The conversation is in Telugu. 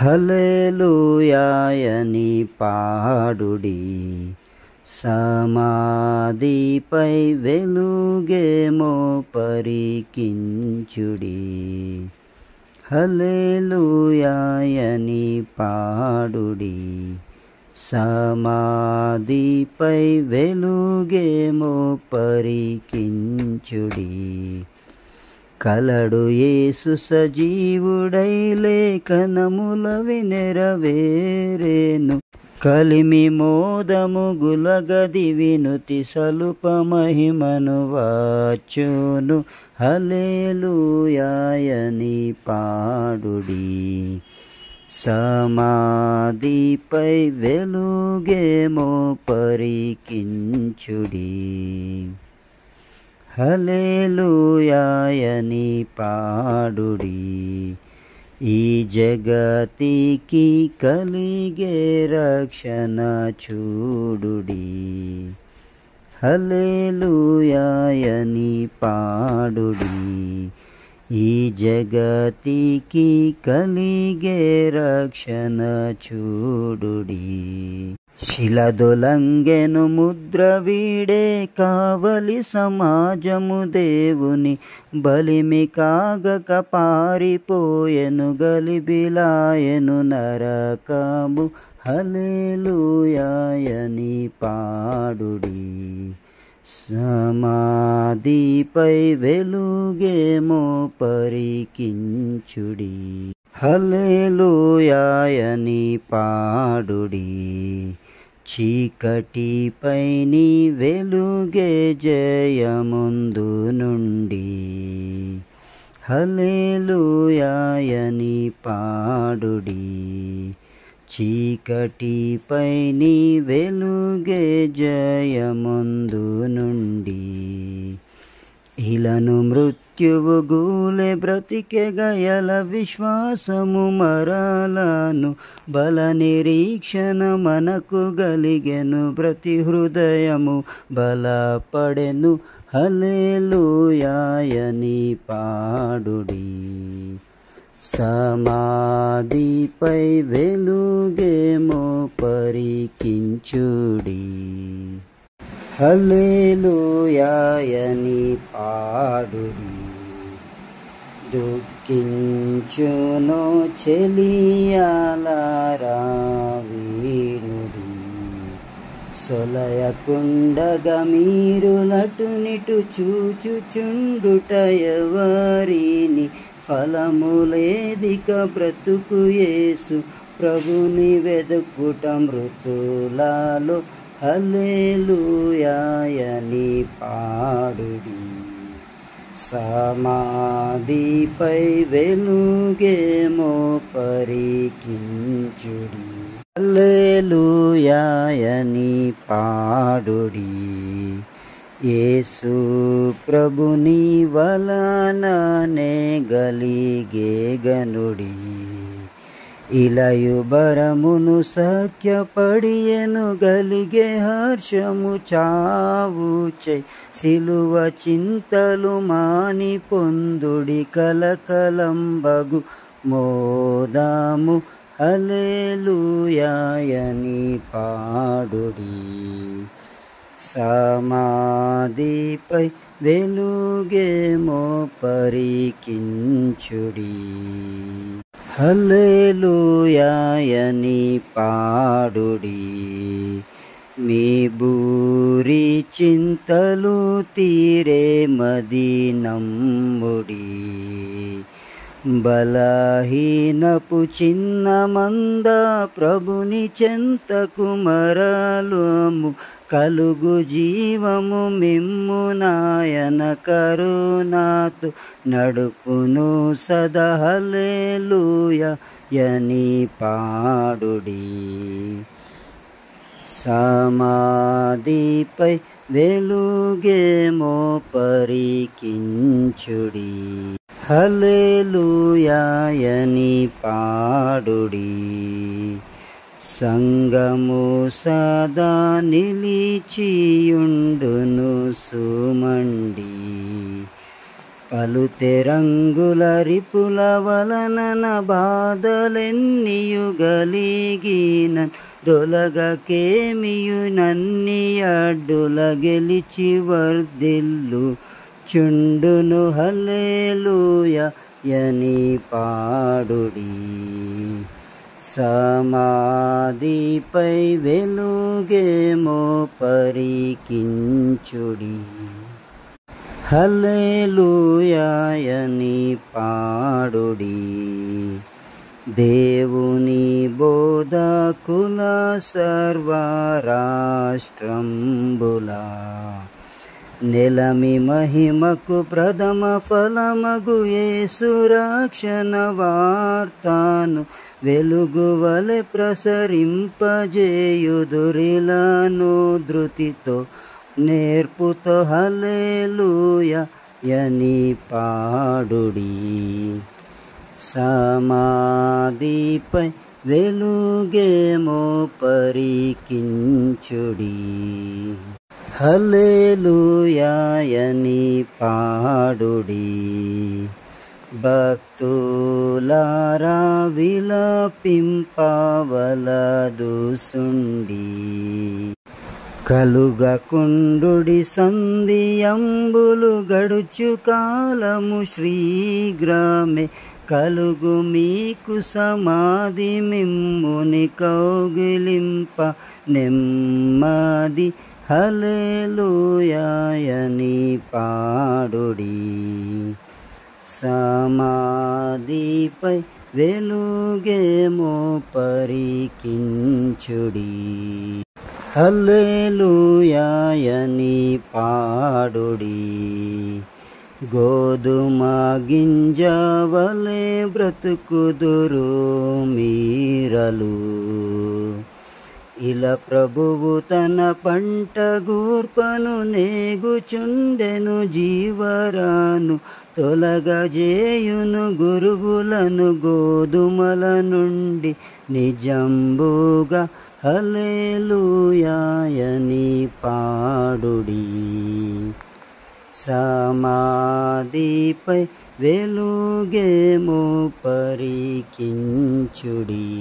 హల్లెలూయాయని పాడుడి, సమాధిపై వెలుగేమో పరికించుడి. హల్లెలూయాయని పాడుడి, సమాధిపై వెలుగేమో పరికించుడి. కలడు యేసు సజీవుడై లేఖనములవి నెరవేరేను. కలిమి మోదము గులగది వినుతి సలుప మహిమను వచ్చును. హల్లెలూయాయని పాడుడి, సమాధిపై వెలుగేమో పరికించుడి. హల్లెలూయాయని పాడుడి, ఈ జగతికి కలిగే రక్షణ చూడుడి. హల్లెలూయాయని పాడుడి, ఈ జగతికి కలిగే రక్షణ చూడుడి. శిలదొలంగెను ముద్ర వీడే కావలి సమాజము దేవుని బలిమి కాగక పారిపోయెను గలిబిలాయెను నరకము. హల్లెలూయాయని పాడుడి, సమాధిపై వెలుగేమో పరికించుడి. హల్లెలూయాయని పాడుడి, చీకటిపై నీ వెలుగే జయముందు నుండి. హల్లెలూయాయని పాడుడి, చీకటిపై నీ వెలుగే జయముందు నుండి. ఇలను మృత్యువు గూలె బ్రతికె గయల విశ్వాసము మరలాను. బల నిరీక్షణ మనకు గలిగెను, ప్రతి హృదయము బలపడెను. హల్లెలూయాయని పాడుడి, సమాధిపై వెలుగేమో పరికించుడి. హల్లెలూయాయని పాడుడి, దుఃఖించును చెలియాలారా వీణుడి. సొలయకుండగా మీరు నటునిటు చూచుచుండుట ఎవరిని. ఫలములేదిక బ్రతుకు యేసు ప్రభుని వెదుకుట మృతులలో. హల్లెలూయాయని పాడుడి, సమాధిపై వెలుగేమో పరికించుడి. హల్లెలూయాయని పాడుడి, యేసు ప్రభుని వలననే గలిగే గనుడి. ఇలయు బరమును సఖ్యపడియెను గలిగే హర్షము చావుచై. సిలువ చింతలు మాని పొందుడి కలకలంబగు మోదము. హల్లెలూయాయని పాడుడి, సమాధిపై వెలుగేమో పరికించుడి. హల్లెలూయాయని పాడుడి, మీ బూరి చింతలు తీరే మది నమ్ముడి. బలహీనపు చిన్న మంద ప్రభుని చెంతకు మరలుము. కలుగు జీవము మిమ్ము నాయన కరుణాతో నడుపును సదా. హల్లెలూయాయని పాడుడి, సమాధిపై వెలుగేమో పరికించుడి. హల్లెలూయాయని పాడుడి, సంగము సదా నిలిచియుండును సుమండి. పలుతే రంగుల రిపుల వలన బాధలెన్నియు గలిగిన దొలగకేమియు నన్ని అడ్డుల గెలిచి వర్ధిల్లు చుండును హల్లెలూయా యని పాడుడి. సమాధిపై వెలుగేమో పరికించుడి. హల్లెలూయా యని పాడుడి. దేవుని బోధకుల సర్వరాష్ట్రంబులా నెలమి మహిమకు ప్రథమ ఫలమగు యేసు రక్షణ వార్తను వెలుగువలె ప్రసరింపజేయుదురిలను ధృతితో నేర్పుతో హల్లెలూయా యని పాడుడి. సమాధిపై వెలుగేమో పరికించుడి. హల్లెలూయా యని పాడుడి. భక్తులారా విలపింపవలదు సుండి. కలుగకుండుడి సంధియంబులు గడుచు కాలము శీఘ్రమే కలుగు మీకు సమాధి మిమ్ముని కౌగిలింప నెమ్మది. హల్లెలూయా యని పాడుడి. సమాధిపై వెలుగేమో పరికించుడి. హల్లెలూయా యని పాడుడి. గోధుమ గింజవలె బ్రతుకుదురు మీరలు. ఇలా ప్రభువు తన పంట గూర్పను నేగుచుండెను జీవరాను తొలగజేయును గురుగులను గోధుమల నుండి నిజంబుగా. హల్లెలూయా యని పాడుడి. సమాధిపై వెలుగేమో పరికించుడి.